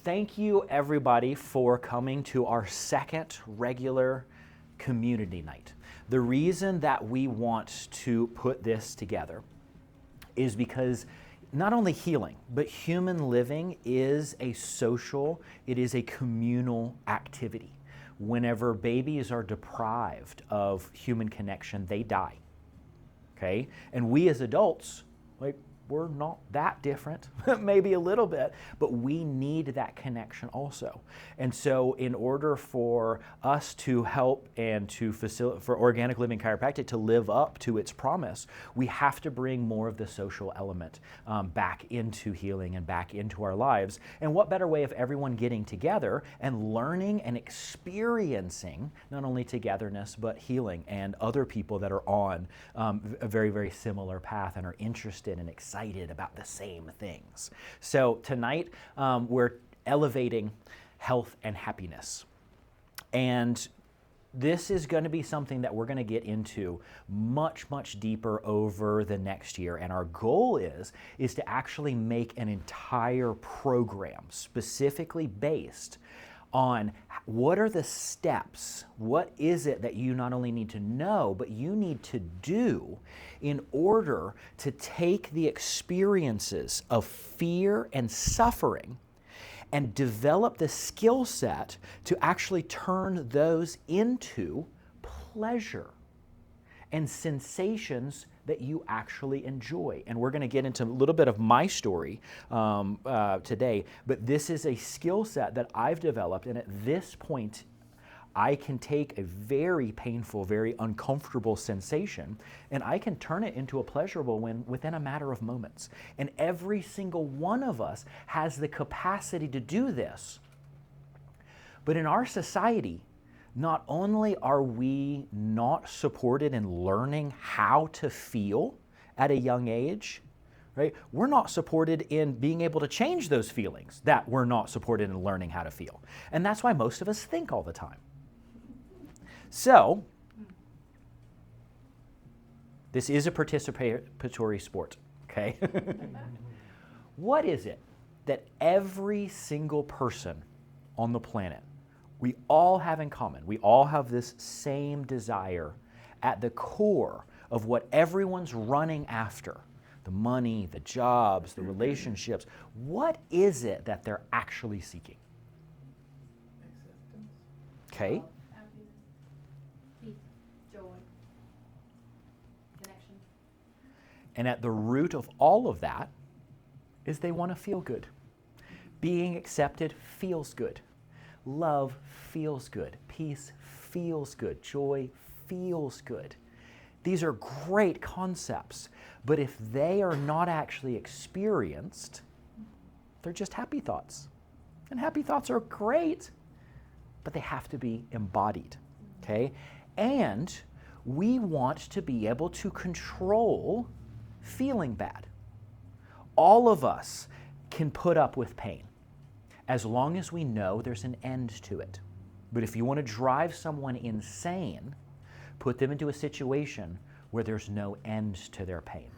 Thank you, everybody, for coming to our second regular community night. The reason that we want to put this together is because not only healing, but human living is a social, it is a communal activity. Whenever babies are deprived of human connection, they die. Okay? And we as adults, we're not that different, maybe a little bit, but we need that connection also. And so in order for us to help and to facilitate, for Organic Living Chiropractic to live up to its promise, we have to bring more of the social element back into healing and back into our lives. And what better way of everyone getting together and learning and experiencing not only togetherness, but healing and other people that are on a very, very similar path and are interested and excited about the same things. So tonight we're elevating health and happiness. And this is going to be something that we're going to get into much, much deeper over the next year. And our goal is to actually make an entire program specifically based on what are the steps, what is it that you not only need to know, but you need to do in order to take the experiences of fear and suffering and develop the skill set to actually turn those into pleasure and sensations that you actually enjoy. And we're going to get into a little bit of my story today, but this is a skill set that I've developed, and at this point, I can take a very painful, very uncomfortable sensation, and I can turn it into a pleasurable one within a matter of moments. And every single one of us has the capacity to do this. But in our society, not only are we not supported in learning how to feel at a young age, right? We're not supported in being able to change those feelings that we're not supported in learning how to feel. And that's why most of us think all the time. So, this is a participatory sport, okay? What is it that every single person on the planet, we all have in common? We all have this same desire at the core of what everyone's running after. The money, the jobs, the relationships. What is it that they're actually seeking? Acceptance. Okay. Happiness, peace, joy, connection. And at the root of all of that is they want to feel good. Being accepted feels good. Love feels good. Peace feels good. Joy feels good. These are great concepts, but if they are not actually experienced, they're just happy thoughts. And happy thoughts are great, but they have to be embodied, okay? And we want to be able to control feeling bad. All of us can put up with pain as long as we know there's an end to it. But if you want to drive someone insane, put them into a situation where there's no end to their pain.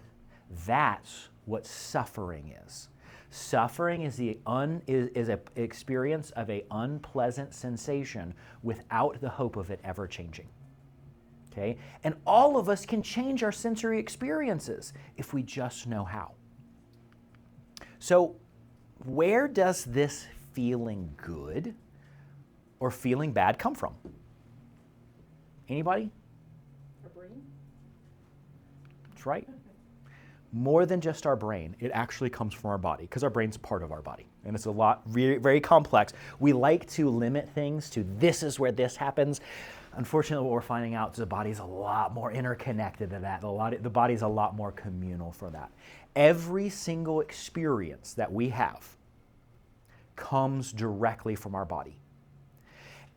That's what suffering is. Suffering is an experience of an unpleasant sensation without the hope of it ever changing. Okay? And all of us can change our sensory experiences if we just know how. So, where does this feeling good or feeling bad come from? Anybody? Our brain? That's right. More than just our brain, it actually comes from our body, because our brain's part of our body. And it's a lot, very, very complex. We like to limit things to this is where this happens. Unfortunately, what we're finding out is the body's a lot more interconnected than that. The body's a lot more communal for that. Every single experience that we have comes directly from our body.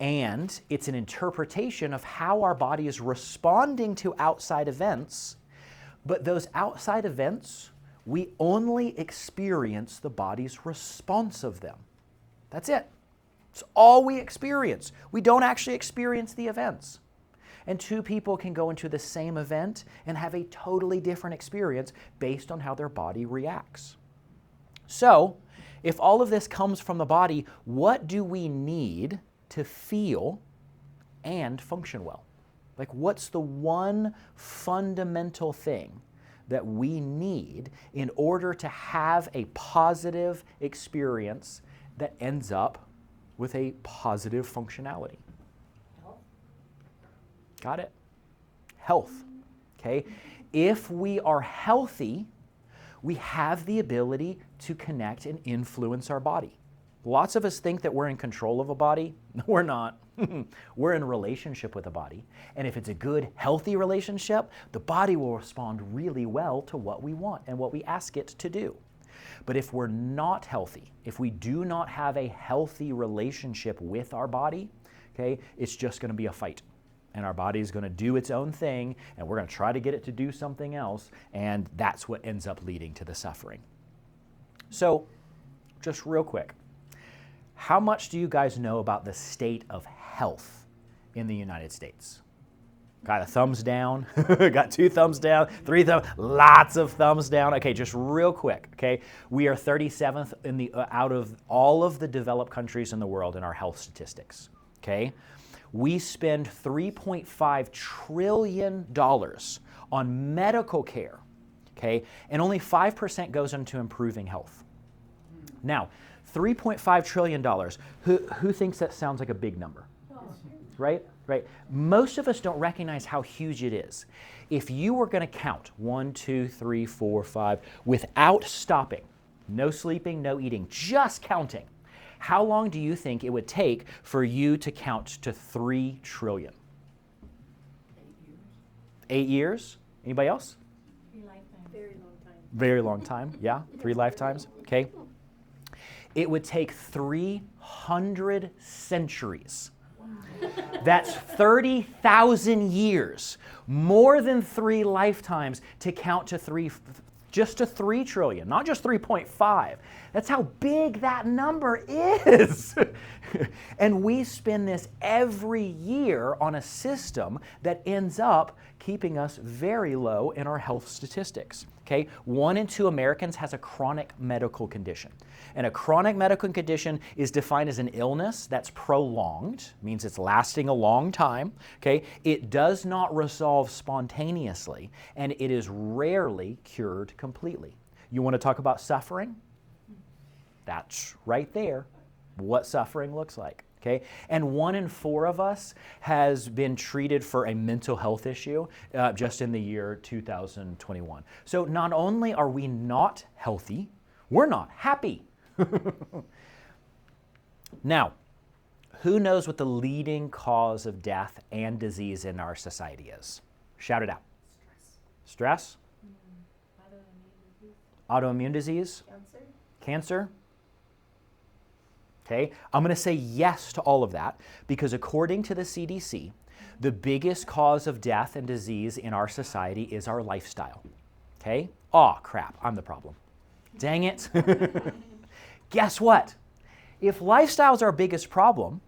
And it's an interpretation of how our body is responding to outside events. But those outside events, we only experience the body's response of them. That's it. It's all we experience. We don't actually experience the events. And two people can go into the same event and have a totally different experience based on how their body reacts. So, if all of this comes from the body, what do we need to feel and function well? Like, what's the one fundamental thing that we need in order to have a positive experience that ends up with a positive functionality? Health. Got it? Health. Okay? If we are healthy, we have the ability to connect and influence our body. Lots of us think that we're in control of a body. No, we're not. We're in relationship with a body. And if it's a good, healthy relationship, the body will respond really well to what we want and what we ask it to do. But if we're not healthy, if we do not have a healthy relationship with our body, okay, it's just going to be a fight. And our body is going to do its own thing, and we're going to try to get it to do something else, and that's what ends up leading to the suffering. So, just real quick, how much do you guys know about the state of health in the United States? Got a thumbs down? Got 2 thumbs down, 3 thumbs, lots of thumbs down. Okay, just real quick, okay? We are 37th in the out of all of the developed countries in the world in our health statistics, okay? We spend $3.5 trillion on medical care, okay? And only 5% goes into improving health. Now, $3.5 trillion, who thinks that sounds like a big number? Right? Right. Most of us don't recognize how huge it is. If you were going to count 1, 2, 3, 4, 5 without stopping, no sleeping, no eating, just counting, how long do you think it would take for you to count to 3 trillion? 8 years. Anybody else? 3 lifetimes. Very long time. Very long time. Yeah, 3 lifetimes. Okay. It would take 300 centuries. That's 30,000 years, more than 3 lifetimes to count to 3, just to 3 trillion, not just 3.5. That's how big that number is. And we spend this every year on a system that ends up keeping us very low in our health statistics. Okay, 1 in 2 Americans has a chronic medical condition. And a chronic medical condition is defined as an illness that's prolonged, means it's lasting a long time. Okay, it does not resolve spontaneously, and it is rarely cured completely. You want to talk about suffering? That's right there, what suffering looks like. Okay? And 1 in 4 of us has been treated for a mental health issue just in the year 2021. So not only are we not healthy, we're not happy. Now, who knows what the leading cause of death and disease in our society is? Shout it out. Stress? Autoimmune disease? Cancer. Cancer? Okay, I'm going to say yes to all of that because according to the CDC, the biggest cause of death and disease in our society is our lifestyle. Okay? Oh, crap, I'm the problem. Dang it. Guess what? If lifestyle is our biggest problem,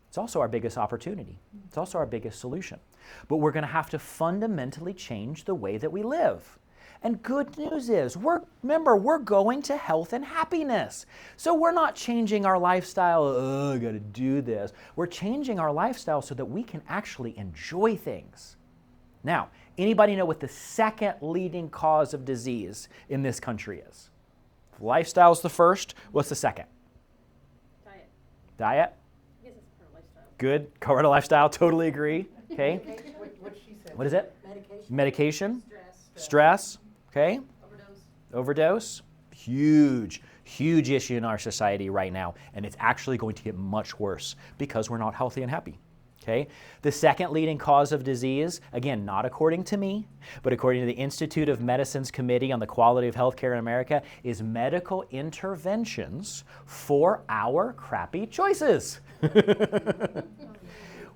it's also our biggest opportunity. It's also our biggest solution. But we're going to have to fundamentally change the way that we live. And good news is, remember, we're going to health and happiness. So we're not changing our lifestyle, oh, I gotta do this. We're changing our lifestyle so that we can actually enjoy things. Now, anybody know what the second leading cause of disease in this country is? If lifestyle's the first, what's the second? Diet. Diet? I guess it's part of lifestyle. Good, part of lifestyle, totally agree. Okay. What she said. What is it? Medication. Medication? Stress. Stress? Okay. Overdose. Overdose, huge issue in our society right now, and it's actually going to get much worse because we're not healthy and happy. Okay? The second leading cause of disease, again, not according to me, but according to the Institute of Medicine's Committee on the Quality of Healthcare in America, is medical interventions for our crappy choices.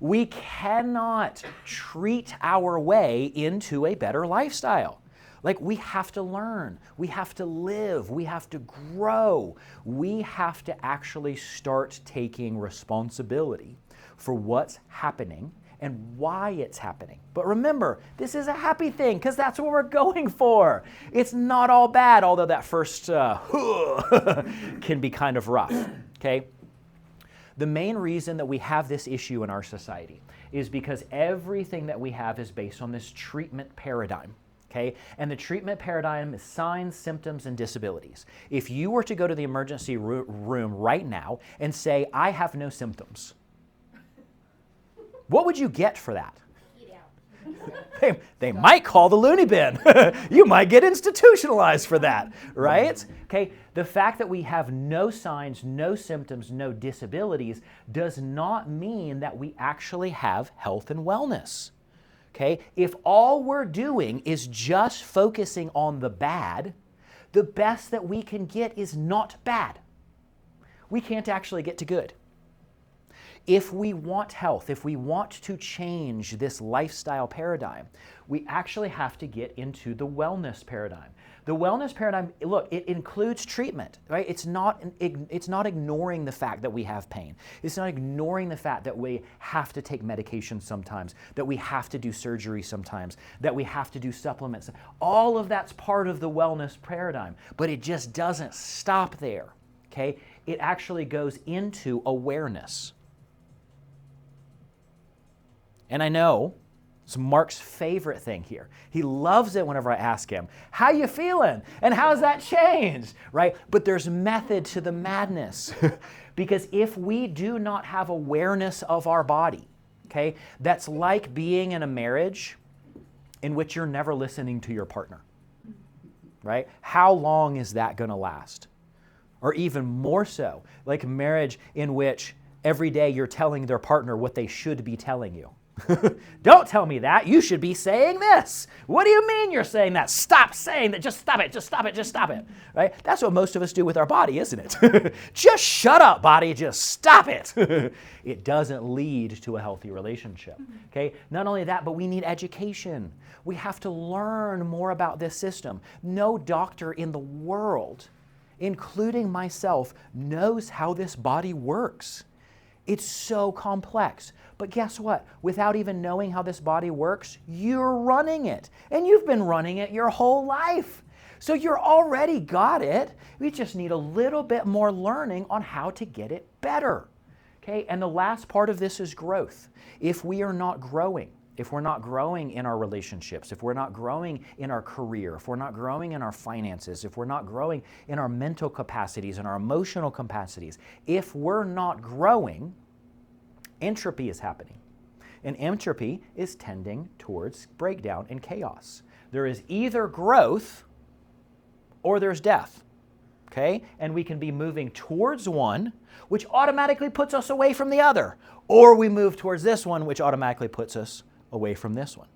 We cannot treat our way into a better lifestyle. Like, we have to learn, we have to live, we have to grow. We have to actually start taking responsibility for what's happening and why it's happening. But remember, this is a happy thing because that's what we're going for. It's not all bad, although that first can be kind of rough, okay? The main reason that we have this issue in our society is because everything that we have is based on this treatment paradigm. Okay? And the treatment paradigm is signs, symptoms, and disabilities. If you were to go to the emergency room right now and say, I have no symptoms, what would you get for that? They might call the loony bin. You might get institutionalized for that, right? Okay, the fact that we have no signs, no symptoms, no disabilities does not mean that we actually have health and wellness. Okay, if all we're doing is just focusing on the bad, the best that we can get is not bad. We can't actually get to good. If we want health, if we want to change this lifestyle paradigm, we actually have to get into the wellness paradigm. The wellness paradigm, look, it includes treatment, right? It's not ignoring the fact that we have pain. It's not ignoring the fact that we have to take medication sometimes, that we have to do surgery sometimes, that we have to do supplements. All of that's part of the wellness paradigm, but it just doesn't stop there, okay? It actually goes into awareness. And I know it's Mark's favorite thing here. He loves it whenever I ask him, how you feeling? And how's that changed? Right? But there's method to the madness. Because if we do not have awareness of our body, okay, that's like being in a marriage in which you're never listening to your partner. Right? How long is that going to last? Or even more so, like a marriage in which every day you're telling their partner what they should be telling you. Don't tell me that. You should be saying this. What do you mean you're saying that? Stop saying that. Just stop it. Just stop it. Just stop it. Right? That's what most of us do with our body, isn't it? Just shut up, body. Just stop it. It doesn't lead to a healthy relationship. Okay? Not only that, but we need education. We have to learn more about this system. No doctor in the world, including myself, knows how this body works. It's so complex. But guess what? Without even knowing how this body works, you're running it. And you've been running it your whole life. So you're already got it. We just need a little bit more learning on how to get it better. Okay? And the last part of this is growth. If we are not growing, if we're not growing in our relationships, if we're not growing in our career, if we're not growing in our finances, if we're not growing in our mental capacities and our emotional capacities, if we're not growing, entropy is happening. And entropy is tending towards breakdown and chaos. There is either growth or there's death. Okay? And we can be moving towards one, which automatically puts us away from the other. Or we move towards this one, which automatically puts us away from this one.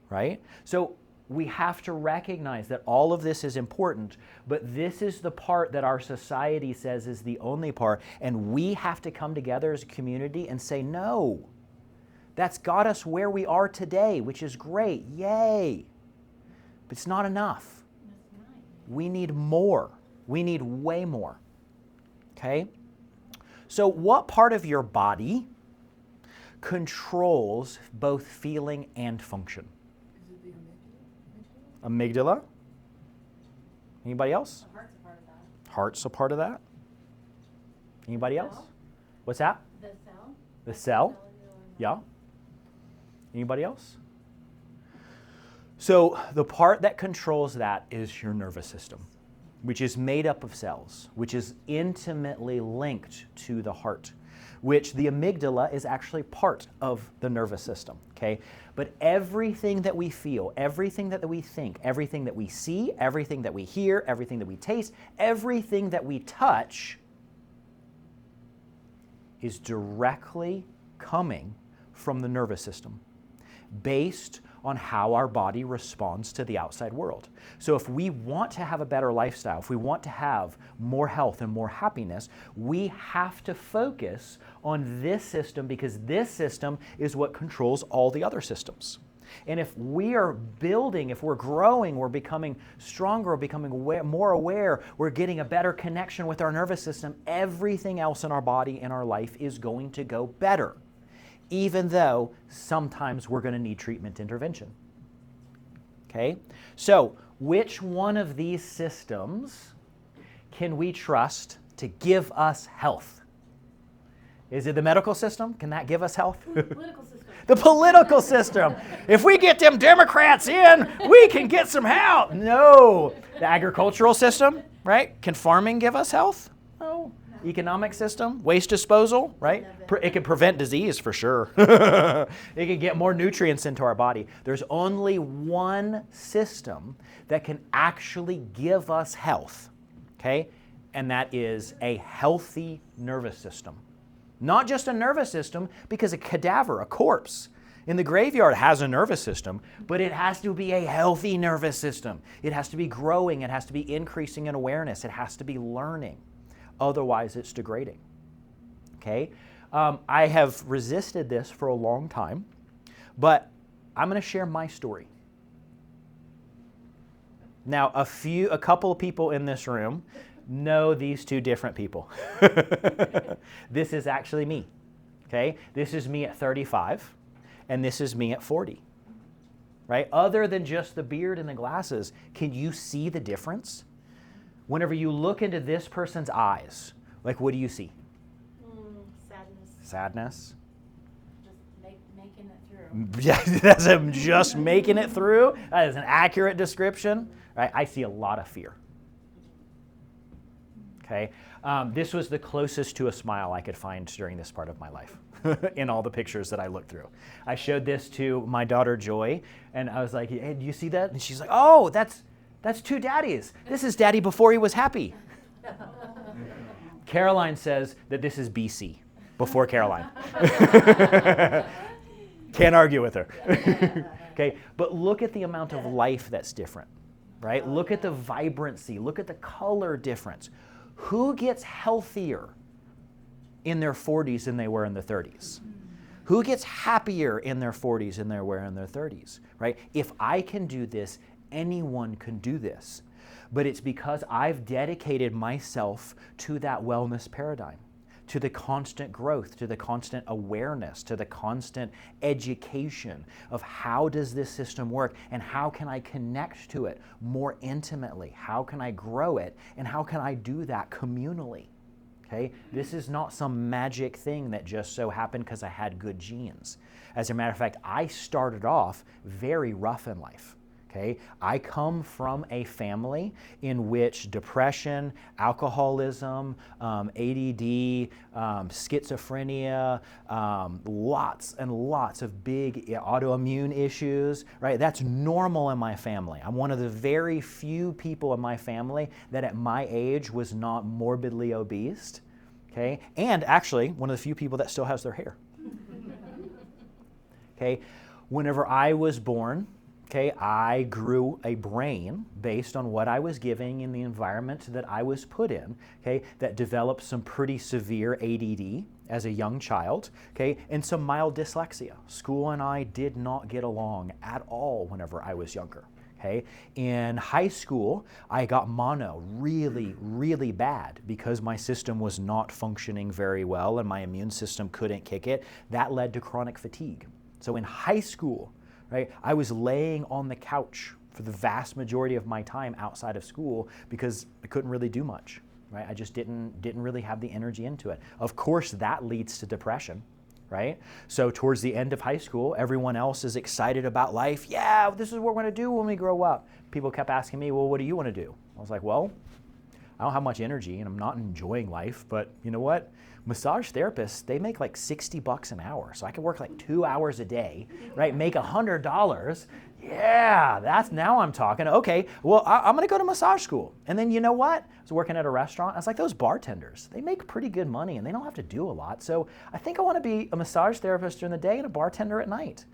Right? So we have to recognize that all of this is important, but this is the part that our society says is the only part, and we have to come together as a community and say, no, that's got us where we are today, which is great, yay, but it's not enough. We need more. We need way more, okay? So what part of your body controls both feeling and function? Amygdala? Anybody else? The heart's a part of that. Heart's a part of that. Anybody else? What's that? The cell? The cell? Yeah. Anybody else? So the part that controls that is your nervous system, which is made up of cells, which is intimately linked to the heart, which the amygdala is actually part of the nervous system, okay? But everything that we feel, everything that we think, everything that we see, everything that we hear, everything that we taste, everything that we touch is directly coming from the nervous system, based on how our body responds to the outside world. So if we want to have a better lifestyle, if we want to have more health and more happiness, we have to focus on this system, because this system is what controls all the other systems. And if we are building, if we're growing, we're becoming stronger, we're becoming more aware, we're getting a better connection with our nervous system, everything else in our body and our life is going to go better. even though sometimes we're going to need treatment intervention. Okay? So, which one of these systems can we trust to give us health? Is it the medical system? Can that give us health? Political system. The political system. If we get them Democrats in, we can get some help. No. The agricultural system, right? Can farming give us health? No. Economic system, waste disposal, right? It can prevent disease for sure. It can get more nutrients into our body. There's only one system that can actually give us health, okay? And that is a healthy nervous system. Not just a nervous system, because a cadaver, a corpse in the graveyard has a nervous system, but it has to be a healthy nervous system. It has to be growing. It has to be increasing in awareness. It has to be learning. Otherwise, it's degrading. Okay? I have resisted this for a long time, but I'm going to share my story. Now, a couple of people in this room know these two different people. This is actually me. Okay? This is me at 35, and this is me at 40. Right? Other than just the beard and the glasses, can you see the difference? Whenever you look into this person's eyes, like, what do you see? Sadness. Sadness. Just making it through. Yeah, that's him just making it through. That is an accurate description. Right? I see a lot of fear. Okay? This was the closest to a smile I could find during this part of my life in all the pictures that I looked through. I showed this to my daughter Joy, and I was like, hey, do you see that? And she's like, oh, that's two daddies. This is daddy before he was happy. Caroline says that this is BC, before Caroline. Can't argue with her. Okay, but look at the amount of life that's different, right? Look at the vibrancy. Look at the color difference. Who gets healthier in their 40s than they were in their 30s? Who gets happier in their 40s than they were in their 30s, right? If I can do this, anyone can do this. But it's because I've dedicated myself to that wellness paradigm, to the constant growth, to the constant awareness, to the constant education of how does this system work and how can I connect to it more intimately? How can I grow it? And how can I do that communally? Okay? This is not some magic thing that just so happened because I had good genes. As a matter of fact, I started off very rough in life. Okay? I come from a family in which depression, alcoholism, ADD, schizophrenia, lots and lots of big autoimmune issues, right? That's normal in my family. I'm one of the very few people in my family that at my age was not morbidly obese, okay? And actually, one of the few people that still has their hair. Okay? Whenever I was born, okay, I grew a brain based on what I was giving in the environment that I was put in, okay, that developed some pretty severe ADD as a young child, okay, and some mild dyslexia. School and I did not get along at all whenever I was younger, okay. In high school, I got mono really, really bad because my system was not functioning very well and my immune system couldn't kick it. That led to chronic fatigue. So in high school, right, I was laying on the couch for the vast majority of my time outside of school because I couldn't really do much, right? I just didn't really have the energy into it. Of course, that leads to depression, right? So towards the end of high school, everyone else is excited about life. Yeah, this is what we're going to do when we grow up. People kept asking me, well, what do you want to do? I was like, well, I don't have much energy and I'm not enjoying life, but you know what? Massage therapists, they make like $60 an hour. So I could work like 2 hours a day, right? Make $100. Yeah, that's, now I'm talking. Okay, well, I'm going to go to massage school. And then you know what? I was working at a restaurant. I was like, those bartenders, they make pretty good money and they don't have to do a lot. So I think I want to be a massage therapist during the day and a bartender at night,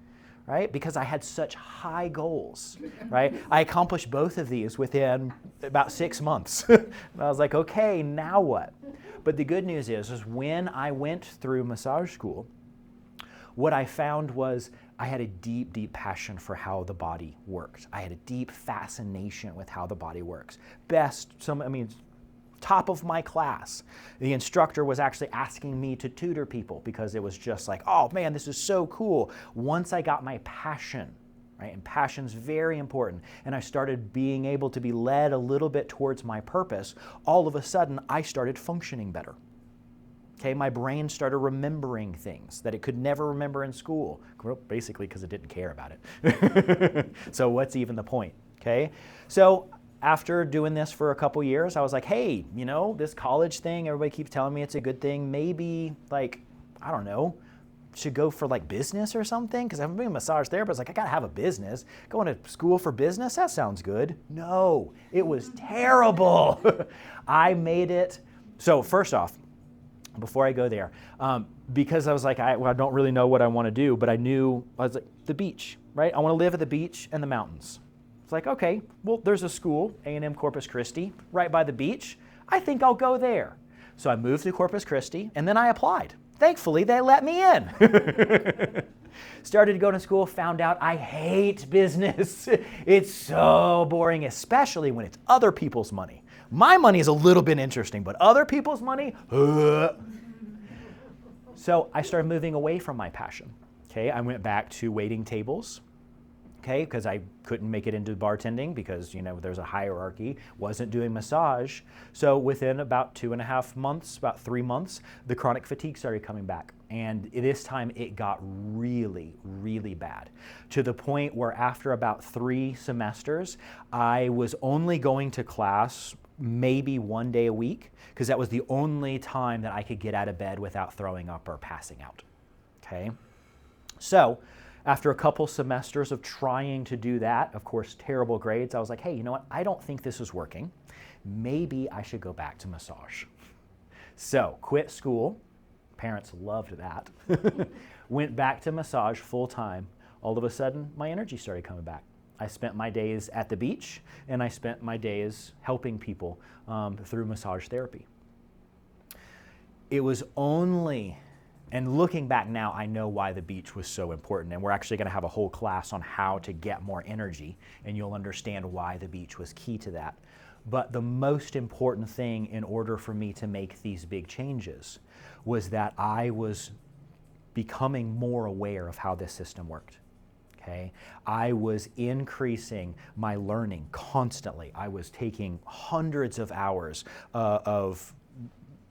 right? Because I had such high goals, right? I accomplished both of these within about 6 months. And I was like, okay, now what? But the good news is when I went through massage school, what I found was I had a deep, deep passion for how the body worked. I had a deep fascination with how the body works. top of my class. The instructor was actually asking me to tutor people because it was just like, oh man, this is so cool. Once I got my passion, right, and passion's very important, and I started being able to be led a little bit towards my purpose, all of a sudden I started functioning better. Okay, my brain started remembering things that it could never remember in school, basically because it didn't care about it. So what's even the point? Okay, so after doing this for a couple years, I was like, hey, you know, this college thing, everybody keeps telling me it's a good thing. Maybe, like, I don't know, should go for like business or something, because I'm being a massage therapist. Like, I gotta have a business. Going to school for business, that sounds good. No, it was terrible. I made it. So first off, before I go there, because I was like, I don't really know what I want to do, but I was like, the beach, right? I want to live at the beach and the mountains. It's like, okay, well, there's a school, A&M Corpus Christi, right by the beach. I think I'll go there. So I moved to Corpus Christi, and then I applied. Thankfully, they let me in. Started to go to school, found out I hate business. It's so boring, especially when it's other people's money. My money is a little bit interesting, but other people's money, So I started moving away from my passion. Okay, I went back to waiting tables. Okay, because I couldn't make it into bartending because, you know, there's a hierarchy, wasn't doing massage. So within about 2.5 months, about 3 months, the chronic fatigue started coming back. And this time it got really, really bad, to the point where after about 3 semesters, I was only going to class maybe 1 day a week, because that was the only time that I could get out of bed without throwing up or passing out. Okay, so after a couple semesters of trying to do that, of course, terrible grades, I was like, hey, you know what? I don't think this is working. Maybe I should go back to massage. So quit school. Parents loved that. Went back to massage full time. All of a sudden, my energy started coming back. I spent my days at the beach, and I spent my days helping people through massage therapy. It was only, and looking back now, I know why the beach was so important, and we're actually going to have a whole class on how to get more energy, and you'll understand why the beach was key to that. But the most important thing in order for me to make these big changes was that I was becoming more aware of how this system worked. Okay? I was increasing my learning constantly. I was taking hundreds of hours of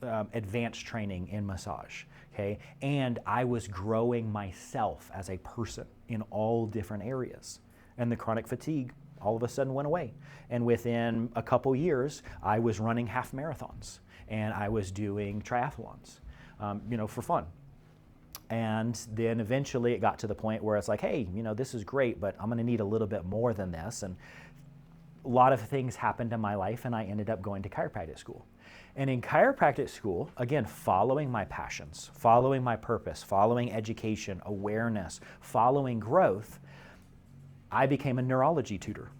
advanced training in massage. Okay? And I was growing myself as a person in all different areas. And the chronic fatigue all of a sudden went away. And within a couple years, I was running half marathons and I was doing triathlons, for fun. And then eventually it got to the point where it's like, hey, this is great, but I'm going to need a little bit more than this. And a lot of things happened in my life, and I ended up going to chiropractic school. And in chiropractic school, again, following my passions, following my purpose, following education, awareness, following growth, I became a neurology tutor.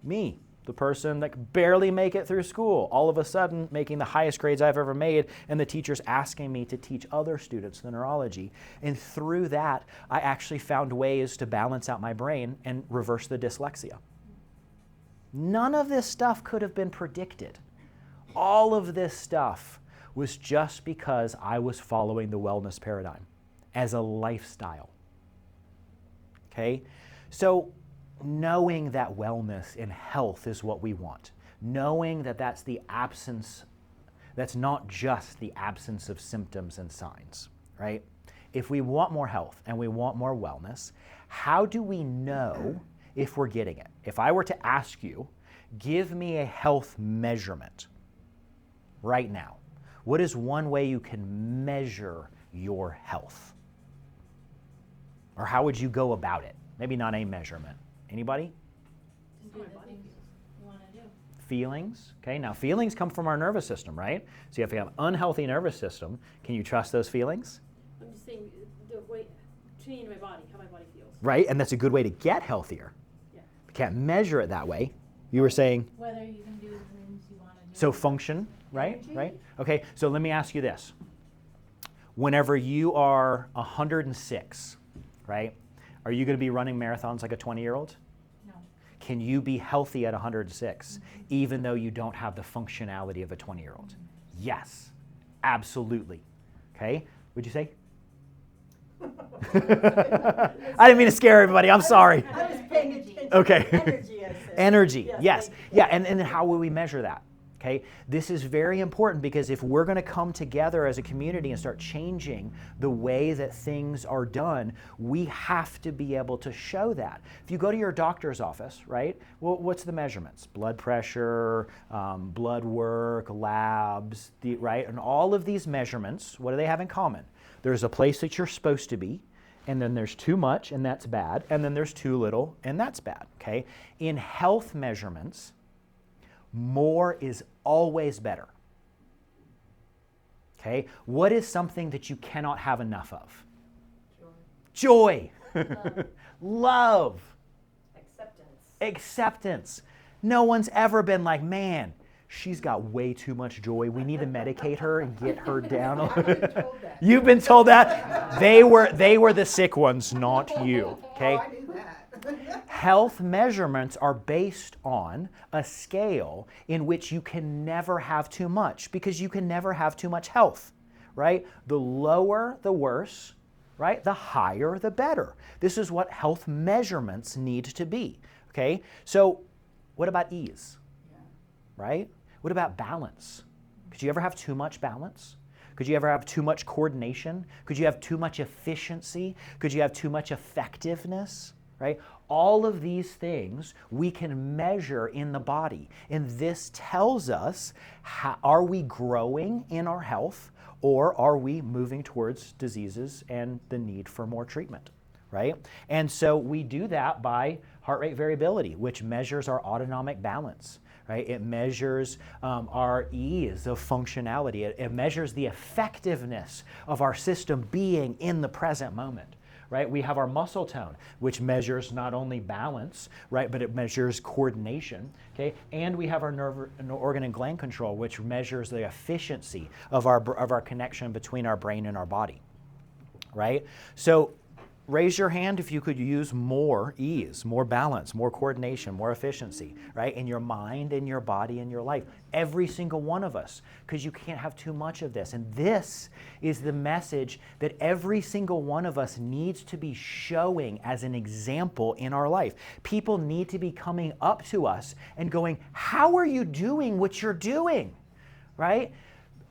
Me, the person that could barely make it through school, all of a sudden making the highest grades I've ever made, and the teacher's asking me to teach other students the neurology. And through that, I actually found ways to balance out my brain and reverse the dyslexia. None of this stuff could have been predicted. All of this stuff was just because I was following the wellness paradigm as a lifestyle. Okay? So knowing that wellness and health is what we want, knowing that that's not just the absence of symptoms and signs, right? If we want more health and we want more wellness, how do we know if we're getting it? If I were to ask you, give me a health measurement right now, what is one way you can measure your health? Or how would you go about it? Maybe not a measurement. Anybody? Just do the things you want to do. Feelings. Okay, now feelings come from our nervous system, right? So if you have an unhealthy nervous system, can you trust those feelings? I'm just saying the way changing my body, how my body feels. Right, and that's a good way to get healthier. Yeah. You can't measure it that way. You were saying? Whether you can do the things you want to do. So function, right? Energy. Right? Okay, so let me ask you this. Whenever you are 106, right? Are you going to be running marathons like a 20-year-old? No. can you be healthy at 106 even though you don't have the functionality of a 20-year-old? Yes, absolutely. Okay, would you say? I didn't mean to scare everybody. I'm sorry. I was paying attention. Okay. Energy, I said. Energy, yes. thank you. Yeah, and then how will we measure that? Okay, this is very important because if we're going to come together as a community and start changing the way that things are done, we have to be able to show that. If you go to your doctor's office, right, well, what's the measurements? Blood pressure, blood work, labs, right? And all of these measurements, what do they have in common? There's a place that you're supposed to be, and then there's too much, and that's bad, and then there's too little, and that's bad, okay? In health measurements, more is always better. Okay? What is something that you cannot have enough of? Joy. Love. Acceptance. No one's ever been like, man, she's got way too much joy. We need to medicate her and get her down. I've been told that. You've been told that? They were the sick ones, not you. Okay? Oh, I knew that. Health measurements are based on a scale in which you can never have too much because you can never have too much health, right? The lower, the worse, right? The higher, the better. This is what health measurements need to be, okay? So what about ease, right? What about balance? Could you ever have too much balance? Could you ever have too much coordination? Could you have too much efficiency? Could you have too much effectiveness? Right? All of these things we can measure in the body. And this tells us, are we growing in our health or are we moving towards diseases and the need for more treatment? Right? And so we do that by heart rate variability, which measures our autonomic balance. Right? It measures our ease of functionality. It measures the effectiveness of our system being in the present moment. Right? We have our muscle tone, which measures not only balance, right, but it measures coordination, okay? And we have our nerve, organ and gland control, which measures the efficiency of our connection between our brain and our body, right? So raise your hand if you could use more ease, more balance, more coordination, more efficiency, right? In your mind, in your body, in your life. Every single one of us, because you can't have too much of this. And this is the message that every single one of us needs to be showing as an example in our life. People need to be coming up to us and going, how are you doing what you're doing, right?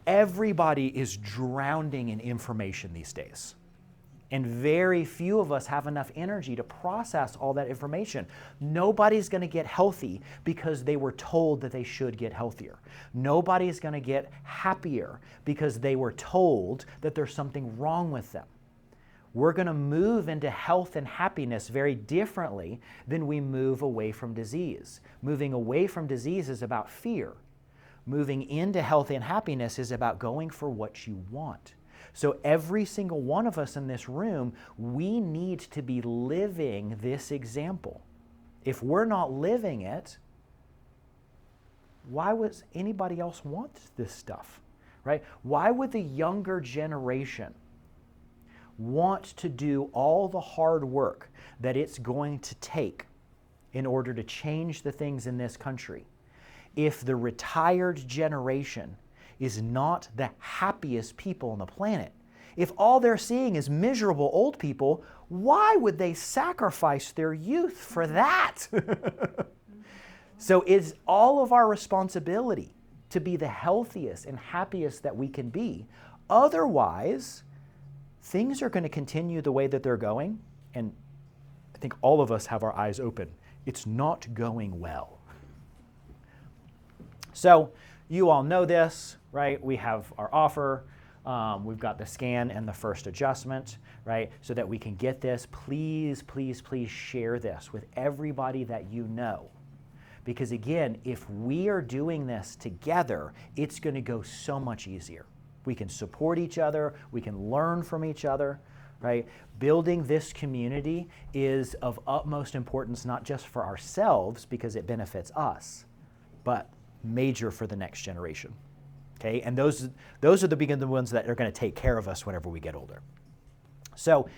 Everybody is drowning in information these days. And very few of us have enough energy to process all that information. Nobody's going to get healthy because they were told that they should get healthier. Nobody's going to get happier because they were told that there's something wrong with them. We're going to move into health and happiness very differently than we move away from disease. Moving away from disease is about fear. Moving into health and happiness is about going for what you want. So every single one of us in this room, we need to be living this example. If we're not living it, why would anybody else want this stuff, right? Why would the younger generation want to do all the hard work that it's going to take in order to change the things in this country if the retired generation is not the happiest people on the planet? If all they're seeing is miserable old people, why would they sacrifice their youth for that? So it's all of our responsibility to be the healthiest and happiest that we can be. Otherwise, things are going to continue the way that they're going, and I think all of us have our eyes open. It's not going well. So you all know this, right? We have our offer. We've got the scan and the first adjustment, right? So that we can get this. Please, please, please share this with everybody that you know. Because again, if we are doing this together, it's going to go so much easier. We can support each other. We can learn from each other, right? Building this community is of utmost importance, not just for ourselves because it benefits us, but major for the next generation. Okay, and those are the ones that are going to take care of us whenever we get older. So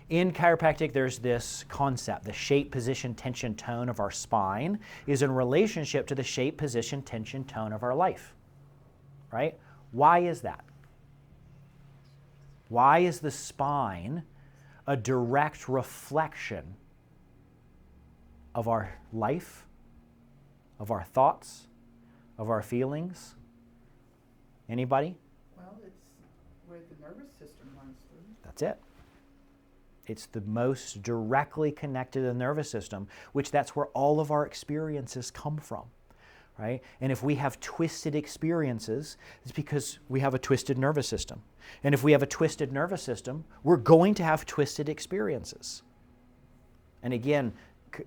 In chiropractic, there's this concept, the shape, position, tension, tone of our spine is in relationship to the shape, position, tension, tone of our life, right? Why is that? Why is the spine a direct reflection of our life, of our thoughts, of our feelings? Anybody? Well, it's where the nervous system runs through. That's it. It's the most directly connected to the nervous system, which that's where all of our experiences come from, right? And if we have twisted experiences, it's because we have a twisted nervous system. And if we have a twisted nervous system, we're going to have twisted experiences. And again,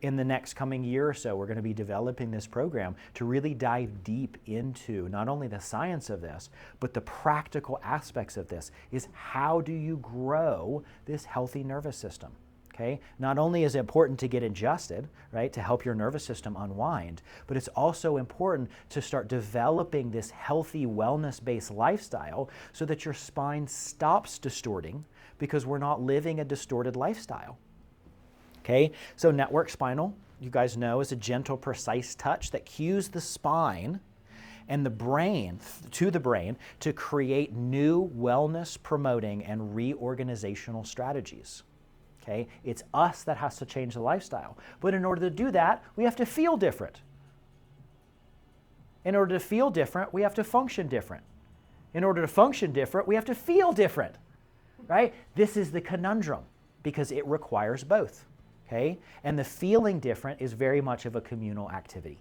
in the next coming year or so, we're going to be developing this program to really dive deep into not only the science of this, but the practical aspects of this. Is how do you grow this healthy nervous system? Okay? Not only is it important to get adjusted, right, to help your nervous system unwind, but it's also important to start developing this healthy, wellness-based lifestyle so that your spine stops distorting, because we're not living a distorted lifestyle. Okay, so Network Spinal, you guys know, is a gentle, precise touch that cues the spine and the brain to create new wellness promoting and reorganizational strategies. Okay, it's us that has to change the lifestyle. But in order to do that, we have to feel different. In order to feel different, we have to function different. In order to function different, we have to feel different. Right? This is the conundrum, because it requires both. Okay? And the feeling different is very much of a communal activity,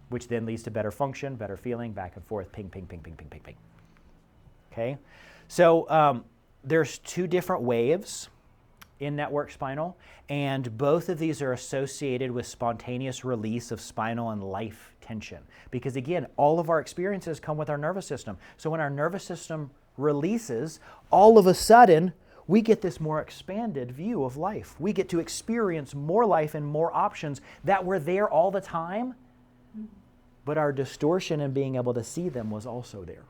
which then leads to better function, better feeling, back and forth, ping, ping, ping, ping, ping, ping, ping. Okay? So there's two different waves in Network Spinal, and both of these are associated with spontaneous release of spinal and life tension. Because again, all of our experiences come with our nervous system. So when our nervous system releases, all of a sudden, we get this more expanded view of life. We get to experience more life and more options that were there all the time, but our distortion in being able to see them was also there.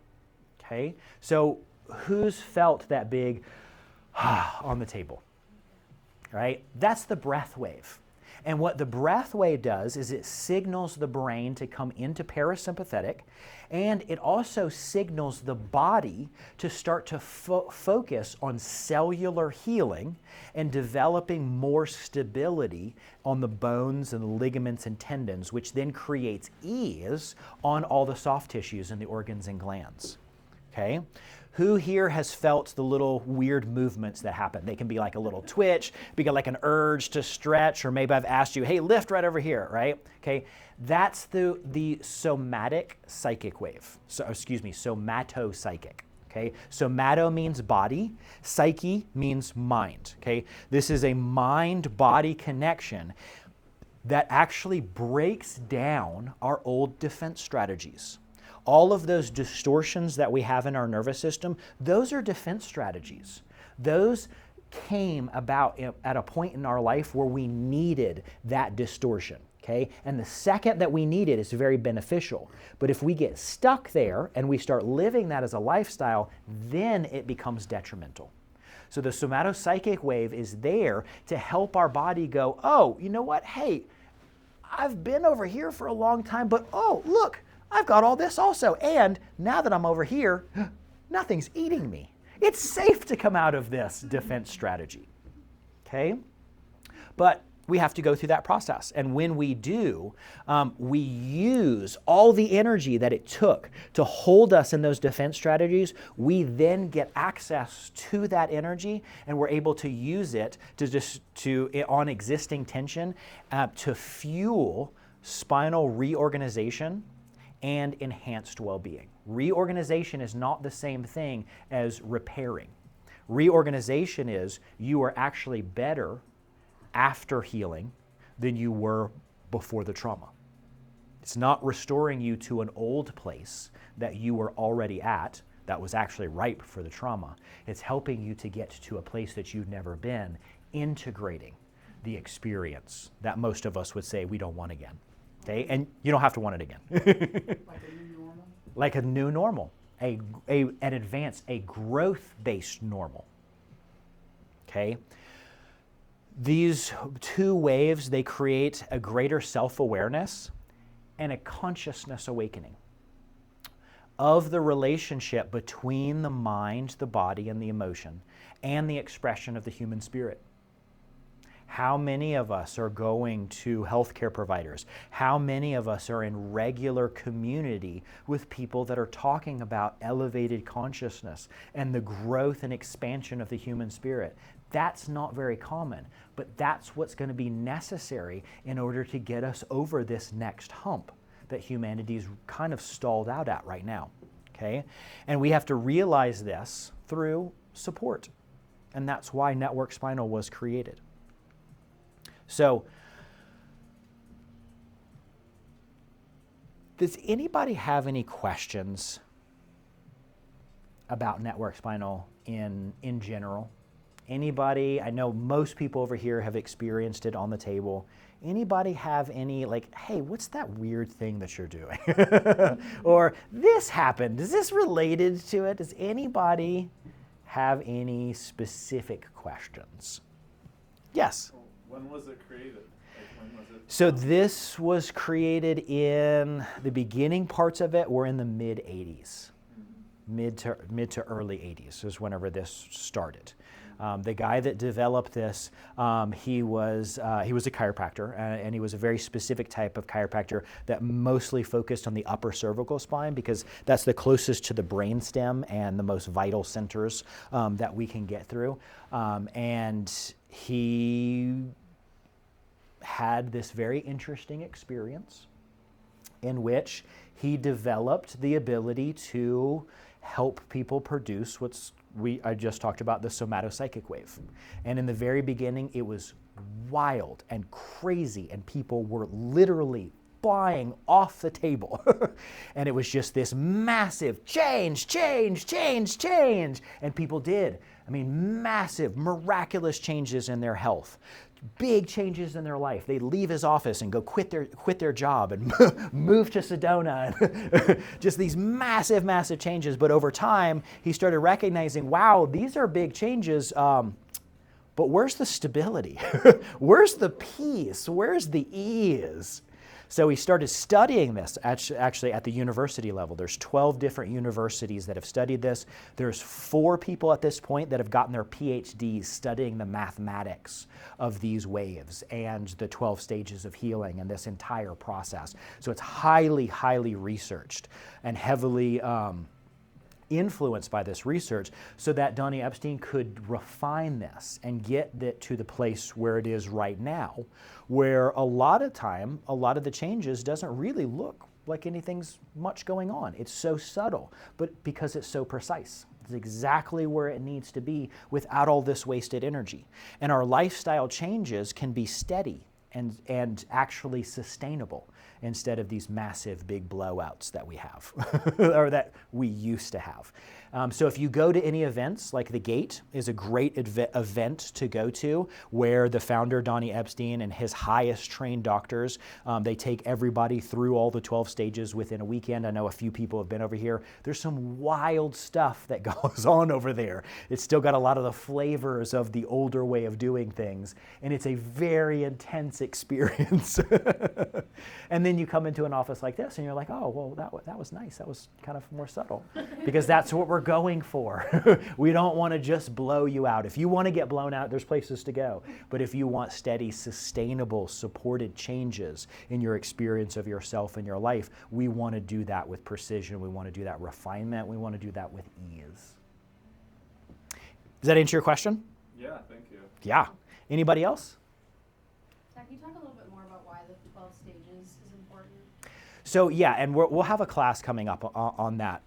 Okay? So who's felt that big on the table? Right? That's the breath wave. And what the breath wave does is it signals the brain to come into parasympathetic, and it also signals the body to start to focus on cellular healing and developing more stability on the bones and the ligaments and tendons, which then creates ease on all the soft tissues and the organs and glands. Okay? Who here has felt the little weird movements that happen? They can be like a little twitch, be like an urge to stretch, or maybe I've asked you, hey, lift right over here, right? Okay, that's the somatic psychic wave. So, somatopsychic. Okay, somato means body, psyche means mind. Okay, this is a mind-body connection that actually breaks down our old defense strategies. All of those distortions that we have in our nervous system, those are defense strategies. Those came about at a point in our life where we needed that distortion, okay? And the second that we need it is very beneficial. But if we get stuck there and we start living that as a lifestyle, then it becomes detrimental. So the somatopsychic wave is there to help our body go, oh, you know what? Hey, I've been over here for a long time, but oh, look, I've got all this also. And now that I'm over here, nothing's eating me. It's safe to come out of this defense strategy. Okay? But we have to go through that process. And when we do, we use all the energy that it took to hold us in those defense strategies. We then get access to that energy, and we're able to use it on existing tension to fuel spinal reorganization and enhanced well-being. Reorganization is not the same thing as repairing. Reorganization is you are actually better after healing than you were before the trauma. It's not restoring you to an old place that you were already at that was actually ripe for the trauma. It's helping you to get to a place that you've never been, integrating the experience that most of us would say we don't want again. Okay, and you don't have to want it again. Like a new normal? Like a new normal, an advanced, a growth-based normal. Okay, These two waves, they create a greater self-awareness and a consciousness awakening of the relationship between the mind, the body, and the emotion, and the expression of the human spirit. How many of us are going to healthcare providers? How many of us are in regular community with people that are talking about elevated consciousness and the growth and expansion of the human spirit? That's not very common, but that's what's going to be necessary in order to get us over this next hump that humanity's kind of stalled out at right now, okay? And we have to realize this through support, and that's why Network Spinal was created. So, does anybody have any questions about Network Spinal in general? Anybody? I know most people over here have experienced it on the table. Anybody have any, like, hey, what's that weird thing that you're doing? Or this happened. Is this related to it? Does anybody have any specific questions? Yes? When was it created? Like, when was it? So this was created in the beginning parts of it were in the mid 80s. Mid to early 80s is whenever this started. The guy that developed this, he was a chiropractor, and he was a very specific type of chiropractor that mostly focused on the upper cervical spine because that's the closest to the brainstem and the most vital centers that we can get through. And he had this very interesting experience in which he developed the ability to help people produce I just talked about, the somatopsychic wave. And in the very beginning, it was wild and crazy, and people were literally flying off the table. And it was just this massive change. And people did. I mean, massive, miraculous changes in their health. Big changes in their life. They'd leave his office and go quit their job and move to Sedona. And just these massive changes. But over time, he started recognizing, wow, these are big changes, but where's the stability? Where's the peace? Where's the ease? So he started studying this actually at the university level. There's 12 different universities that have studied this. There's 4 people at this point that have gotten their PhDs studying the mathematics of these waves and the 12 stages of healing and this entire process. So it's highly researched and heavily influenced by this research so that Donnie Epstein could refine this and get it to the place where it is right now, where a lot of the changes doesn't really look like anything's much going on. It's so subtle, but because it's so precise. It's exactly where it needs to be without all this wasted energy. And our lifestyle changes can be steady and actually sustainable instead of these massive big blowouts that we have or that we used to have. So if you go to any events, like The Gate is a great event to go to, where the founder, Donnie Epstein, and his highest trained doctors, they take everybody through all the 12 stages within a weekend. I know a few people have been over here. There's some wild stuff that goes on over there. It's still got a lot of the flavors of the older way of doing things, and it's a very intense experience. And then you come into an office like this and you're like, oh, well, that was nice. That was kind of more subtle, because that's what we're going for. We don't want to just blow you out. If you want to get blown out, there's places to go. But if you want steady, sustainable, supported changes in your experience of yourself and your life, we want to do that with precision. We want to do that refinement. We want to do that with ease. Does that answer your question? Yeah, thank you. Yeah. Anybody else? Zach, can you talk a little bit more about why the 12 stages is important? So yeah, and we'll have a class coming up on that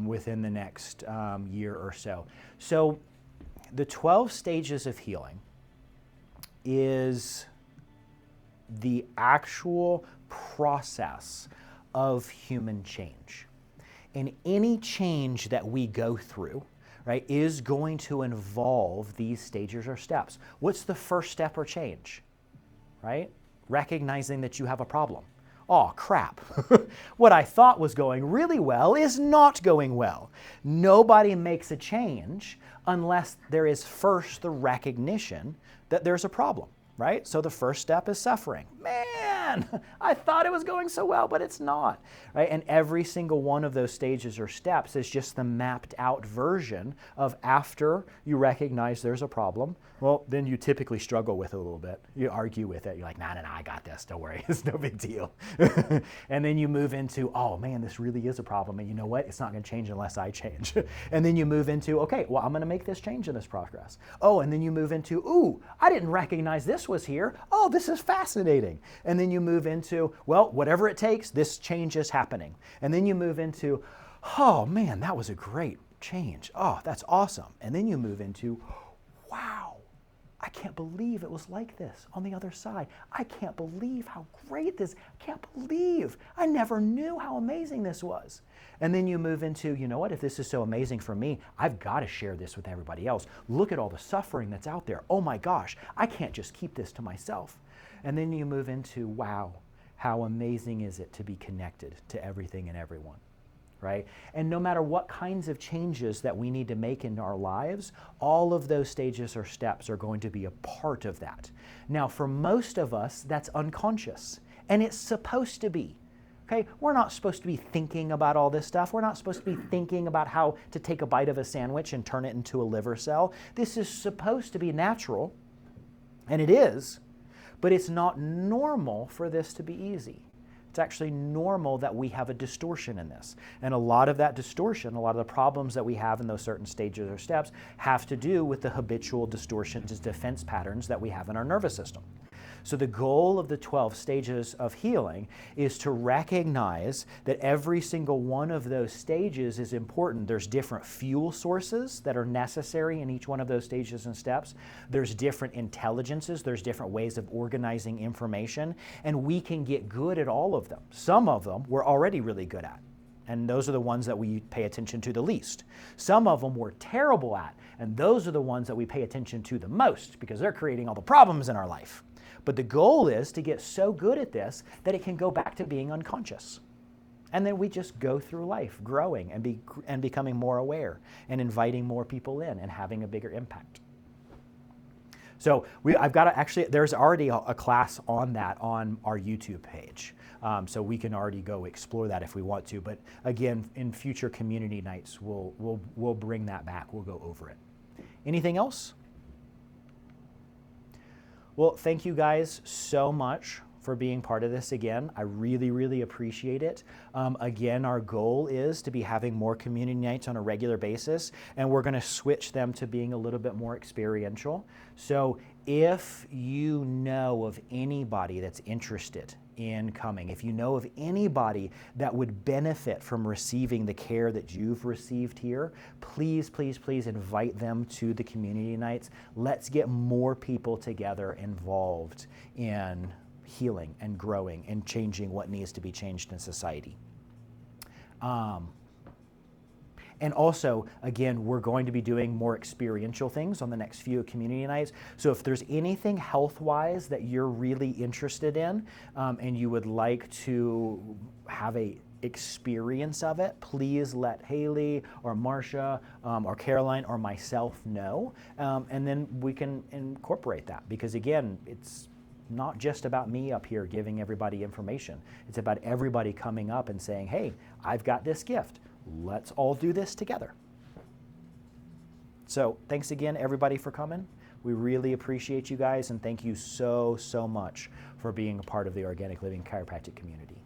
within the next year or so. So the 12 stages of healing is the actual process of human change. And any change that we go through, right, is going to involve these stages or steps. What's the first step or change, right? Recognizing that you have a problem, oh crap, what I thought was going really well is not going well. Nobody makes a change unless there is first the recognition that there's a problem, right? So the first step is suffering. Man, I thought it was going so well, but it's not, right? And every single one of those stages or steps is just the mapped out version of after you recognize there's a problem. Well, then you typically struggle with it a little bit. You argue with it. You're like, nah, I got this. Don't worry. It's no big deal. And then you move into, oh man, this really is a problem. And you know what? It's not going to change unless I change. And then you move into, okay, well, I'm going to make this change in this progress. Oh, and then you move into, ooh, I didn't recognize this was here. Oh, this is fascinating. And then you move into, well, whatever it takes, this change is happening. And then you move into, oh man, that was a great change. Oh, that's awesome. And then you move into, wow, I can't believe it was like this on the other side. I can't believe how great this, I can't believe, I never knew how amazing this was. And then you move into, you know what, if this is so amazing for me, I've got to share this with everybody else. Look at all the suffering that's out there. Oh my gosh, I can't just keep this to myself. And then you move into, wow, how amazing is it to be connected to everything and everyone, right? And no matter what kinds of changes that we need to make in our lives, all of those stages or steps are going to be a part of that. Now, for most of us, that's unconscious, and it's supposed to be. Okay, we're not supposed to be thinking about all this stuff. We're not supposed to be thinking about how to take a bite of a sandwich and turn it into a liver cell. This is supposed to be natural, and it is, but it's not normal for this to be easy. It's actually normal that we have a distortion in this. And a lot of that distortion, a lot of the problems that we have in those certain stages or steps have to do with the habitual distortions, defense patterns that we have in our nervous system. So the goal of the 12 stages of healing is to recognize that every single one of those stages is important. There's different fuel sources that are necessary in each one of those stages and steps. There's different intelligences. There's different ways of organizing information, and we can get good at all of them. Some of them we're already really good at, and those are the ones that we pay attention to the least. Some of them we're terrible at, and those are the ones that we pay attention to the most because they're creating all the problems in our life. But the goal is to get so good at this that it can go back to being unconscious. And then we just go through life growing and becoming more aware and inviting more people in and having a bigger impact. So I've got to actually, there's already a class on that on our YouTube page. So we can already go explore that if we want to. But again, in future community nights, we'll bring that back. We'll go over it. Anything else? Well, thank you guys so much for being part of this again. I really, really appreciate it. Again, our goal is to be having more community nights on a regular basis, and we're going to switch them to being a little bit more experiential. So if you know of anybody that's interested in coming, if you know of anybody that would benefit from receiving the care that you've received here, please, please, please invite them to the community nights. Let's get more people together involved in healing and growing and changing what needs to be changed in society. And also, again, we're going to be doing more experiential things on the next few community nights. So if there's anything health-wise that you're really interested in and you would like to have a experience of it, please let Haley or Marcia or Caroline or myself know. And then we can incorporate that. Because again, it's not just about me up here giving everybody information. It's about everybody coming up and saying, hey, I've got this gift. Let's all do this together. So thanks again, everybody, for coming. We really appreciate you guys, and thank you so, so much for being a part of the Organic Living Chiropractic community.